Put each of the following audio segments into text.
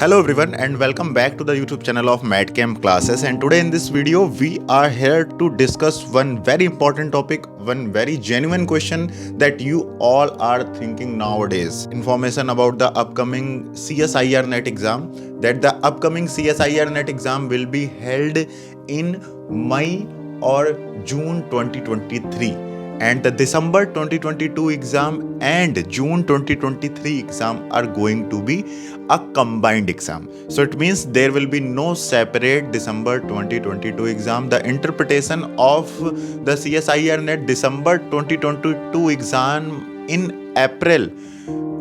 Hello everyone and welcome back to the YouTube channel of MadCamp Classes, and today in this video we are here to discuss one very important topic, one very genuine question that you all are thinking nowadays. Information about the upcoming CSIR NET exam, that the upcoming CSIR NET exam will be held in May or June 2023. And the December 2022 exam and June 2023 exam are going to be a combined exam. So it means there will be no separate December 2022 exam. The interpretation of the CSIR NET December 2022 exam in April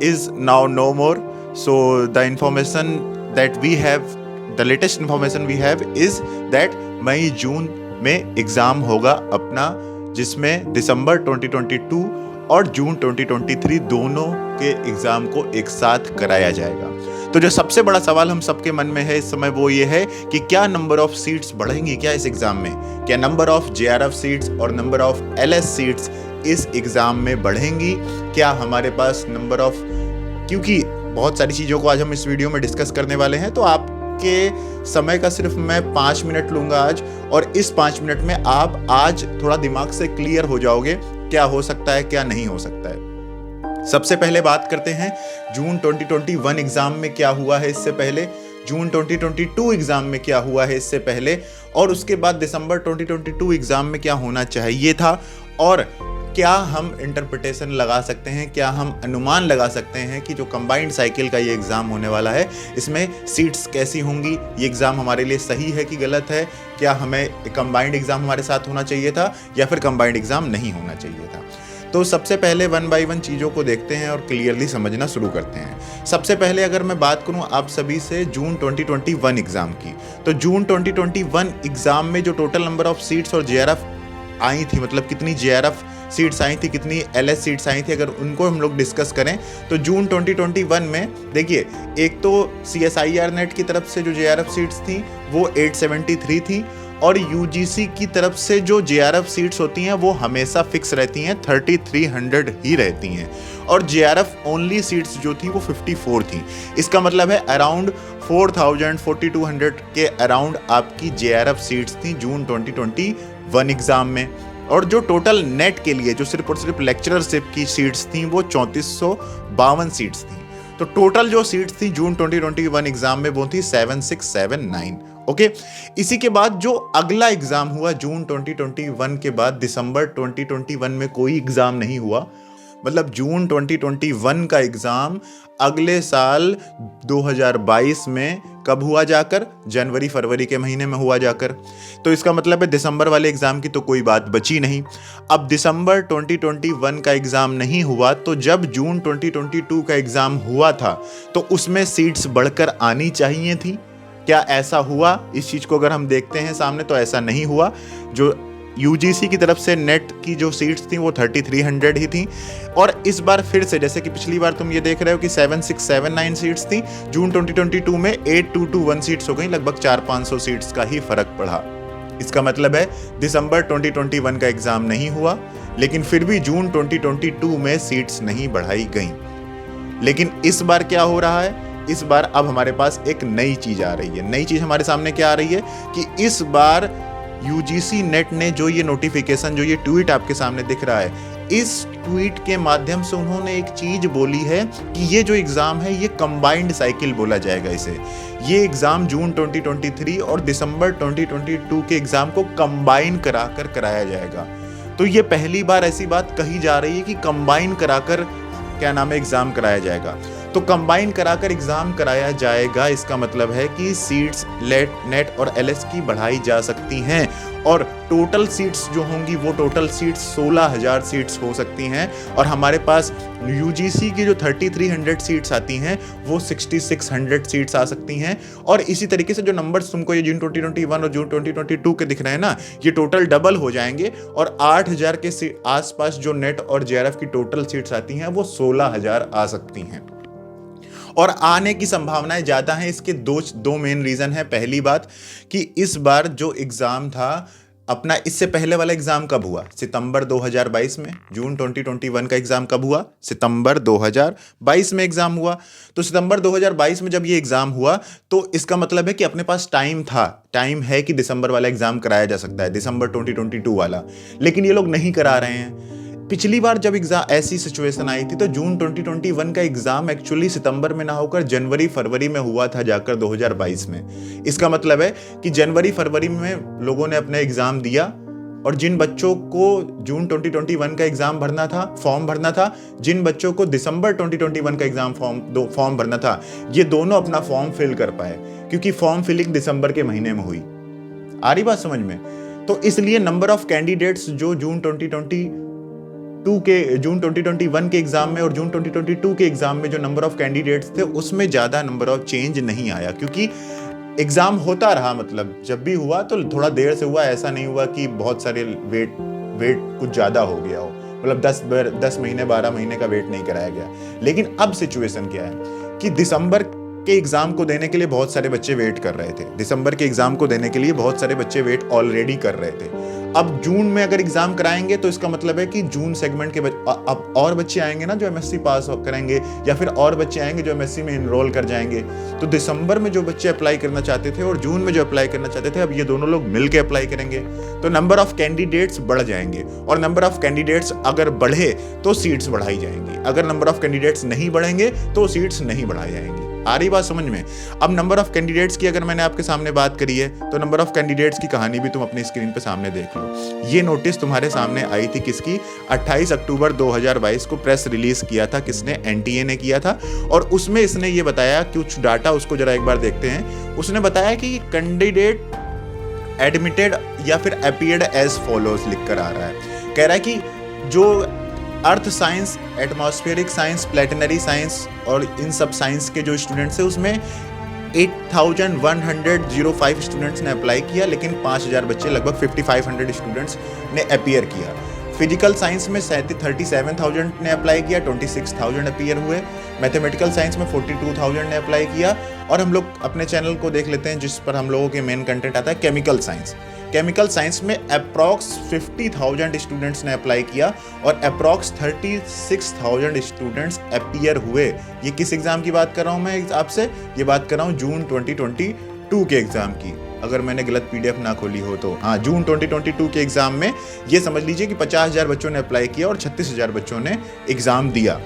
is now no more. So the information that we have, the latest information we have is that मई जून में exam होगा अपना, जिसमें दिसंबर 2022 और जून 2023 दोनों के exam को एक साथ कराया जाएगा। तो जो सबसे बड़ा सवाल हम सबके मन में है इस समय वो ये है कि क्या नंबर ऑफ सीट्स बढ़ेंगी क्या इस एग्जाम में, क्या नंबर ऑफ JRF सीट्स और नंबर ऑफ LS सीट्स इस एग्जाम में बढ़ेंगी, क्या हमारे पास नंबर ऑफ, क्योंकि बहुत सारी चीज़ों को आज हम इस वीडियो में डिस्कस करने वाले हैं, तो आपके समय का सिर्फ मैं 5 मिनट लूंगा आज, और इस 5 मिनट में आप आज थोड़ा दिमाग से क्लियर हो जाओगे क्या हो सकता है क्या नहीं हो सकता है। सबसे पहले बात करते हैं जून 2021 एग्जाम में क्या हुआ है इससे पहले, जून 2022 एग्जाम में क्या हुआ है इससे पहले, और उसके बाद दिसंबर 2022 एग्जाम में क्या होना चाहिए था, और क्या हम इंटरप्रिटेशन लगा सकते हैं, क्या हम अनुमान लगा सकते हैं कि जो कंबाइंड साइकिल का ये एग्ज़ाम होने वाला है इसमें सीट्स कैसी होंगी, ये एग्ज़ाम हमारे लिए सही है कि गलत है, क्या हमें कंबाइंड एग्ज़ाम हमारे साथ होना चाहिए था या फिर कंबाइंड एग्ज़ाम नहीं होना चाहिए था। तो सबसे पहले 1 बाय 1 चीज़ों को देखते हैं और क्लियरली समझना शुरू करते हैं। सबसे पहले अगर मैं बात करूं आप सभी से जून 2021 एग्ज़ाम की, तो जून 2021 एग्ज़ाम में जो टोटल नंबर ऑफ सीट्स और JRF आई थी, मतलब कितनी JRF सीट्स आई थी, कितनी LS सीट्स आई थी, अगर उनको हम लोग डिस्कस करें तो जून 2021 में देखिए, एक तो CSIR NET की तरफ से जो JRF सीट्स थी वो 873 थी, और UGC की तरफ से जो JRF सीट्स होती हैं वो हमेशा फिक्स रहती हैं, 3300 ही रहती हैं, और JRF ओनली सीट्स जो थी वो 54 थी। इसका मतलब है अराउंड 4200 के अराउंड आपकी JRF सीट्स थी जून 2021 एग्जाम में, और जो टोटल नेट के लिए जो सिर्फ और सिर्फ लेक्चररशिप की सीट्स थी वो 3452 सीट्स थी। तो टोटल जो सीट्स थी जून 2021 एग्जाम में वो थी 7679। ओके, इसी के बाद जो अगला एग्जाम हुआ जून 2021 के बाद दिसंबर 2021 में कोई एग्जाम नहीं हुआ, मतलब जून 2021 का एग्जाम अगले साल 2022 में कब हुआ जाकर, जनवरी फरवरी के महीने में हुआ जाकर। तो इसका मतलब है दिसंबर वाले एग्जाम की तो कोई बात बची नहीं। अब दिसंबर 2021 का एग्जाम नहीं हुआ, तो जब जून 2022 का एग्जाम हुआ था तो उसमें सीट्स बढ़कर आनी चाहिए थी। क्या ऐसा हुआ? इस चीज को अगर हम देखते हैं सामने तो ऐसा नहीं हुआ। जो UGC की तरफ से नेट की जो सीट्स थी वो 3300 ही थी, और इस बार फिर से जैसे कि पिछली बार तुम ये देख रहे हो कि 7679 सीट्स थी, जून 2022 में 8221 सीट्स हो गई, लगभग 400-500 सीट्स का ही फर्क पड़ा। इसका मतलब है दिसंबर 2021 का एग्जाम नहीं हुआ, लेकिन फिर भी जून 2022 में सीट्स नहीं बढ़ाई गई। लेकिन इस बार क्या हो रहा है, इस बार अब हमारे पास एक नई चीज आ रही है। नई चीज हमारे सामने क्या आ रही है कि इस बार UGC नेट ने जो ये नोटिफिकेशन, जो ये ट्वीट आपके सामने दिख रहा है, इस ट्वीट के माध्यम से उन्होंने एक चीज बोली है कि ये जो एग्जाम है ये कंबाइंड साइकिल बोला जाएगा इसे। ये एग्जाम जून 2023 और दिसंबर 2022 के एग्जाम को कंबाइन कराकर कराया जाएगा। तो ये पहली बार ऐसी बात कही जा रही है कि कंबाइन कराकर क्या नाम है एग्जाम कराया जाएगा। तो कंबाइन कराकर एग्जाम कराया जाएगा, इसका मतलब है कि सीट्स नेट और LS की बढ़ाई जा सकती हैं, और टोटल सीट्स जो होंगी वो टोटल सीट्स 16000 सीट्स हो सकती हैं, और हमारे पास UGC की जो 3300 सीट्स आती हैं वो 6600 सीट्स आ सकती हैं। और इसी तरीके से जो नंबर्स तुमको ये जून 2021 और जून 2022 के दिख रहे हैं ना, ये टोटल डबल हो जाएंगे, और 8000 के आसपास जो नेट और JRF की टोटल सीट्स आती हैं वो 16000 आ सकती हैं, और आने की संभावनाएं ज़्यादा हैं। इसके दो मेन रीज़न है। पहली बात कि इस बार जो एग्ज़ाम था अपना इससे पहले वाला एग्जाम कब हुआ? सितंबर 2022 में। जून 2021 का एग्जाम कब हुआ? सितंबर 2022 में एग्जाम हुआ। तो सितंबर 2022 में जब ये एग्जाम हुआ तो इसका मतलब है कि अपने पास टाइम है कि दिसंबर वाला एग्जाम कराया जा सकता है, दिसंबर 2022 वाला। लेकिन ये लोग नहीं करा रहे हैं। पिछली बार जब एग्जाम ऐसी सिचुएशन आई थी तो जून 2021 का एग्जाम एक्चुअली सितंबर में ना होकर जनवरी फरवरी में हुआ था जाकर 2022 में। इसका मतलब है कि जनवरी फरवरी में लोगों ने अपना एग्जाम दिया और जिन बच्चों को जून 2021 का एग्जाम भरना था, फॉर्म भरना था, जिन बच्चों को दिसंबर 2021 का एग्जाम फॉर्म भरना था, ये दोनों अपना फॉर्म फिल कर पाए क्योंकि फॉर्म फिलिंग दिसंबर के महीने में हुई। आ रही बात समझ में? तो इसलिए नंबर ऑफ कैंडिडेट्स जो जून 2021 के एग्जाम में और जून 2022 के एग्जाम में जो नंबर ऑफ कैंडिडेट्स थे उसमें ज्यादा नंबर ऑफ चेंज नहीं आया क्योंकि एग्जाम होता रहा। मतलब जब भी हुआ तो थोड़ा देर से हुआ, ऐसा नहीं हुआ कि बहुत सारे वेट कुछ ज्यादा हो गया हो। मतलब 10 महीने 12 महीने का वेट नहीं कराया गया। लेकिन अब सिचुएशन क्या है कि दिसंबर के एग्जाम को देने के लिए बहुत सारे बच्चे वेट कर रहे थे। दिसंबर के एग्जाम को देने के लिए बहुत सारे बच्चे वेट ऑलरेडी कर रहे थे। अब जून में अगर एग्जाम कराएंगे तो इसका मतलब है कि जून सेगमेंट के अब और बच्चे आएंगे ना जो एमएससी पास करेंगे, या फिर और बच्चे आएंगे जो एमएससी में एनरोल कर जाएंगे। तो दिसंबर में जो बच्चे अप्लाई करना चाहते थे और जून में जो अप्लाई करना चाहते थे, अब ये दोनों लोग मिलकर अप्लाई करेंगे तो नंबर ऑफ कैंडिडेट्स बढ़ जाएंगे। और नंबर ऑफ कैंडिडेट्स अगर बढ़े तो सीट्स बढ़ाई जाएंगी, अगर नंबर ऑफ कैंडिडेट्स नहीं बढ़ेंगे तो सीट्स नहीं बढ़ाई जाएंगी। आ रही बात समझ में? अब नंबर ऑफ कैंडिडेट्स की अगर मैंने आपके सामने बात करी है तो नंबर ऑफ कैंडिडेट्स की कहानी भी तुम अपनी स्क्रीन पे सामने देख लो। ये नोटिस तुम्हारे सामने आई थी किसकी? 28 अक्टूबर 2022 को प्रेस रिलीज किया था। किसने? एनटीए ने किया था। और उसमें इसने ये बताया, कुछ डाटा उसको जरा एक बार देखते हैं। उसने बताया कि कैंडिडेट एडमिटेड या फिर अपीयर्ड एज फॉलोज लिखकर आ रहा है। कह रहा है कि जो earth science, atmospheric science, planetary science और इन सब साइंस के जो स्टूडेंट्स हैं उसमें 8105 स्टूडेंट्स ने अप्लाई किया, लेकिन 5000 बच्चे, लगभग 5500 स्टूडेंट्स ने अपीयर किया। फिजिकल साइंस में 37,000 ने अप्लाई किया, 26,000 अपीयर हुए। मैथमेटिकल साइंस में 42,000 ने अप्लाई किया। और हम लोग अपने चैनल को देख लेते हैं जिस पर हम लोगों के मेन कंटेंट आता है, केमिकल साइंस। केमिकल साइंस में अप्रॉक्स 50,000 स्टूडेंट्स ने अप्लाई किया और अप्रॉक्स 36,000 स्टूडेंट्स अपीयर हुए। ये किस एग्जाम की बात कर रहा हूँ मैं आपसे? ये बात कर रहा हूँ जून 2022 के एग्जाम की। अगर मैंने गलत पीडीएफ ना खोली हो तो हाँ, जून 2022 के एग्जाम में ये समझ लीजिए कि 50,000 बच्चों ने अप्लाई किया और 36,000 बच्चों ने एग्जाम दिया।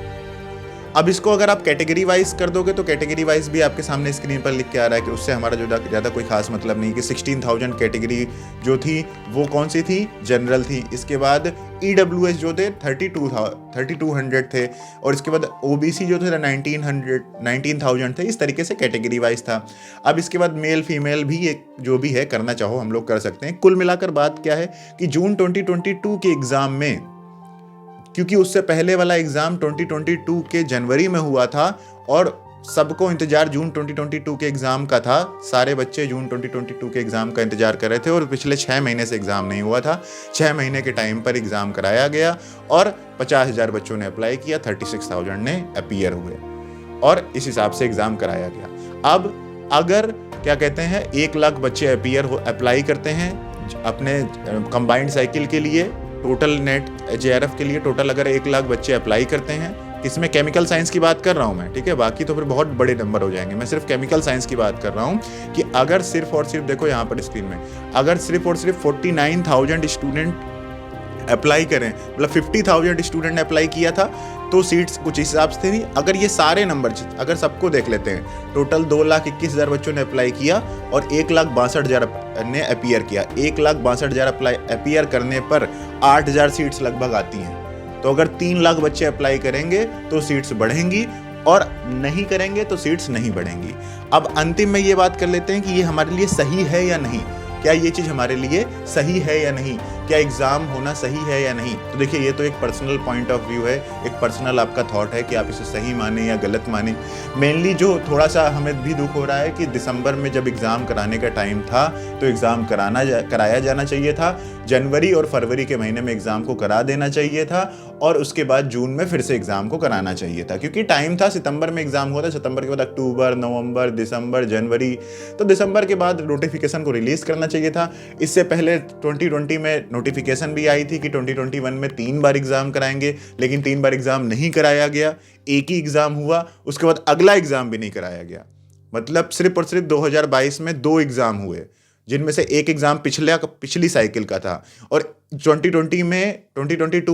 अब इसको अगर आप कैटेगरी वाइज कर दोगे तो कैटेगरी वाइज भी आपके सामने स्क्रीन पर लिख के आ रहा है कि उससे हमारा जो ज़्यादा कोई खास मतलब नहीं कि 16,000 कैटेगरी जो थी वो कौन सी थी? जनरल थी। इसके बाद EWS जो थे 3200 थे और इसके बाद OBC जो थे 19,000 थे। इस तरीके से कैटेगरी वाइज था। अब इसके बाद मेल फीमेल भी एक जो भी है करना चाहो हम लोग कर सकते हैं। कुल मिलाकर बात क्या है कि जून 2022 के एग्ज़ाम में, क्योंकि उससे पहले वाला एग्जाम 2022 के जनवरी में हुआ था और सबको इंतजार जून 2022 के एग्जाम का था। सारे बच्चे जून 2022 के एग्जाम का इंतजार कर रहे थे और पिछले 6 महीने से एग्जाम नहीं हुआ था। 6 महीने के टाइम पर एग्जाम कराया गया और 50,000 बच्चों ने अप्लाई किया, 36,000 ने अपीयर हुए और इस हिसाब से एग्जाम कराया गया। अब अगर क्या कहते हैं 1 लाख बच्चे अप्लाई करते हैं अपने कंबाइंड साइकिल के लिए, टोटल नेट JRF के लिए टोटल अगर 1 लाख बच्चे अप्लाई करते हैं, इसमें केमिकल साइंस की बात कर रहा हूं मैं, ठीक है? बाकी तो फिर बहुत बड़े नंबर हो जाएंगे। मैं सिर्फ केमिकल साइंस की बात कर रहा हूं कि अगर सिर्फ और सिर्फ देखो यहाँ पर स्क्रीन में, अगर सिर्फ और सिर्फ 49,000 स्टूडेंट अप्लाई करें, मतलब 50,000 स्टूडेंट ने अप्लाई किया था तो सीट्स कुछ हिसाब से थी। अगर ये सारे नंबर अगर सबको देख लेते हैं, टोटल 2,21,000 बच्चों ने अप्लाई किया और 1,62,000 ने अपीयर किया। 1,62,000 अपीयर करने पर 8,000 सीट्स लगभग आती हैं। तो अगर 3 लाख बच्चे अप्लाई करेंगे तो सीट्स बढ़ेंगी और नहीं करेंगे तो सीट्स नहीं बढ़ेंगी। अब अंतिम में ये बात कर लेते हैं कि ये हमारे लिए सही है या नहीं। क्या ये चीज़ हमारे लिए सही है या नहीं? क्या एग्ज़ाम होना सही है या नहीं? तो देखिए, ये तो एक पर्सनल पॉइंट ऑफ व्यू है, एक पर्सनल आपका थॉट है कि आप इसे सही माने या गलत माने। मेनली जो थोड़ा सा हमें भी दुख हो रहा है कि दिसंबर में जब एग्ज़ाम कराने का टाइम था तो एग्ज़ाम कराया जाना चाहिए था। जनवरी और फरवरी के महीने में एग्ज़ाम को करा देना चाहिए था और उसके बाद जून में फिर से एग्ज़ाम को कराना चाहिए था, क्योंकि टाइम था। सितंबर में एग्ज़ाम हुआ था, सितंबर के बाद अक्टूबर, नवंबर, दिसंबर, जनवरी, तो दिसंबर के बाद नोटिफिकेशन को रिलीज़ करना चाहिए था। इससे पहले 2020 में नोटिफिकेशन भी आई थी कि 2021 में 3 बार एग्ज़ाम कराएंगे, लेकिन 3 बार एग्ज़ाम नहीं कराया गया, एक ही एग्ज़ाम हुआ, उसके बाद अगला एग्ज़ाम भी नहीं कराया गया। मतलब सिर्फ और सिर्फ 2022 में 2 एग्ज़ाम हुए, जिनमें से एक एग्ज़ाम पिछली साइकिल का था, और 2022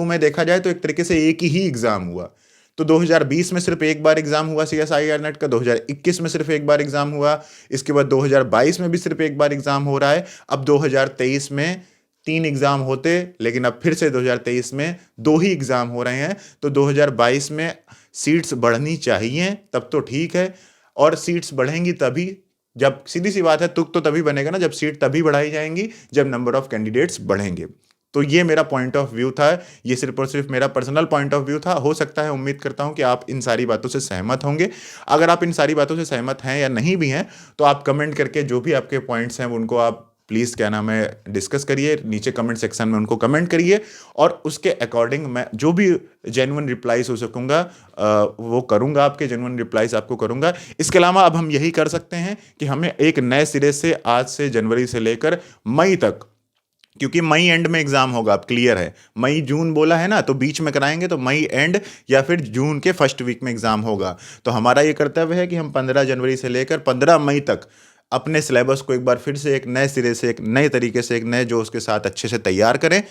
में देखा जाए तो एक तरीके से एक ही एग्ज़ाम हुआ। तो 2020 में सिर्फ एक बार एग्ज़ाम हुआ CSIR नेट का, 2021 में सिर्फ एक बार एग्ज़ाम हुआ, इसके बाद 2022 में भी सिर्फ एक बार एग्ज़ाम हो रहा है। अब 2023 में 3 एग्ज़ाम होते, लेकिन अब फिर से 2023 में 2 ही एग्ज़ाम हो रहे हैं। तो 2022 में सीट्स बढ़नी चाहिए, तब तो ठीक है। और सीट्स बढ़ेंगी तभी जब, सीधी सी बात है, तुक तो तभी बनेगा ना जब सीट तभी बढ़ाई जाएंगी जब नंबर ऑफ कैंडिडेट्स बढ़ेंगे। तो ये मेरा पॉइंट ऑफ व्यू था, ये सिर्फ और सिर्फ मेरा पर्सनल पॉइंट ऑफ व्यू था। हो सकता है, उम्मीद करता हूं कि आप इन सारी बातों से सहमत होंगे। अगर आप इन सारी बातों से सहमत हैं या नहीं भी हैं, तो आप कमेंट करके जो भी आपके पॉइंट्स हैं उनको आप प्लीज़ क्या नाम है डिस्कस करिए, नीचे कमेंट सेक्शन में उनको कमेंट करिए, और उसके अकॉर्डिंग मैं जो भी जेन्युइन रिप्लाईज हो सकूँगा वो करूँगा, आपके जेन्युइन रिप्लाईज आपको करूँगा। इसके अलावा अब हम यही कर सकते हैं कि हमें एक नए सिरे से आज से जनवरी से लेकर मई तक, क्योंकि मई एंड में एग्जाम होगा, अब क्लियर है, मई जून बोला है ना, तो बीच में कराएंगे, तो मई एंड या फिर जून के फर्स्ट वीक में एग्जाम होगा। तो हमारा ये कर्तव्य है कि हम 15 जनवरी से लेकर 15 मई तक अपने सिलेबस को एक बार फिर से एक नए सिरे से, एक नए तरीके से, एक नए जोश के साथ अच्छे से तैयार करें।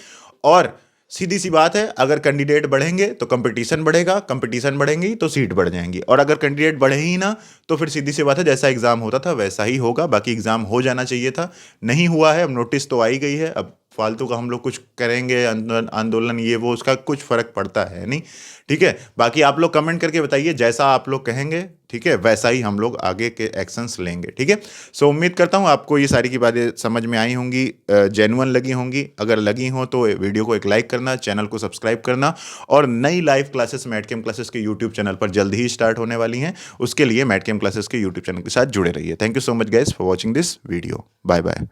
और सीधी सी बात है, अगर कैंडिडेट बढ़ेंगे तो कंपटीशन बढ़ेगा, कंपटीशन बढ़ेंगी तो सीट बढ़ जाएंगी, और अगर कैंडिडेट बढ़े ही ना तो फिर सीधी सी बात है, जैसा एग्ज़ाम होता था वैसा ही होगा। बाकी एग्ज़ाम हो जाना चाहिए था, नहीं हुआ है। अब नोटिस तो आई गई है, अब फालतू का हम लोग कुछ करेंगे आंदोलन ये वो, उसका कुछ फ़र्क पड़ता है नहीं। ठीक है, बाकी आप लोग कमेंट करके बताइए, जैसा आप लोग कहेंगे ठीक है वैसा ही हम लोग आगे के एक्शंस लेंगे। ठीक है, सो उम्मीद करता हूँ आपको ये सारी की बातें समझ में आई होंगी, जेन्युइन लगी होंगी। अगर लगी हो तो वीडियो को एक लाइक करना, चैनल को सब्सक्राइब करना, और नई लाइव क्लासेस मैडकेम क्लासेस के यूट्यूब चैनल पर जल्द ही स्टार्ट होने वाली हैं, उसके लिए मैडकेम क्लासेस के यूट्यूब चैनल के साथ जुड़े रहिए। Thank you so much guys for watching this video. Bye bye.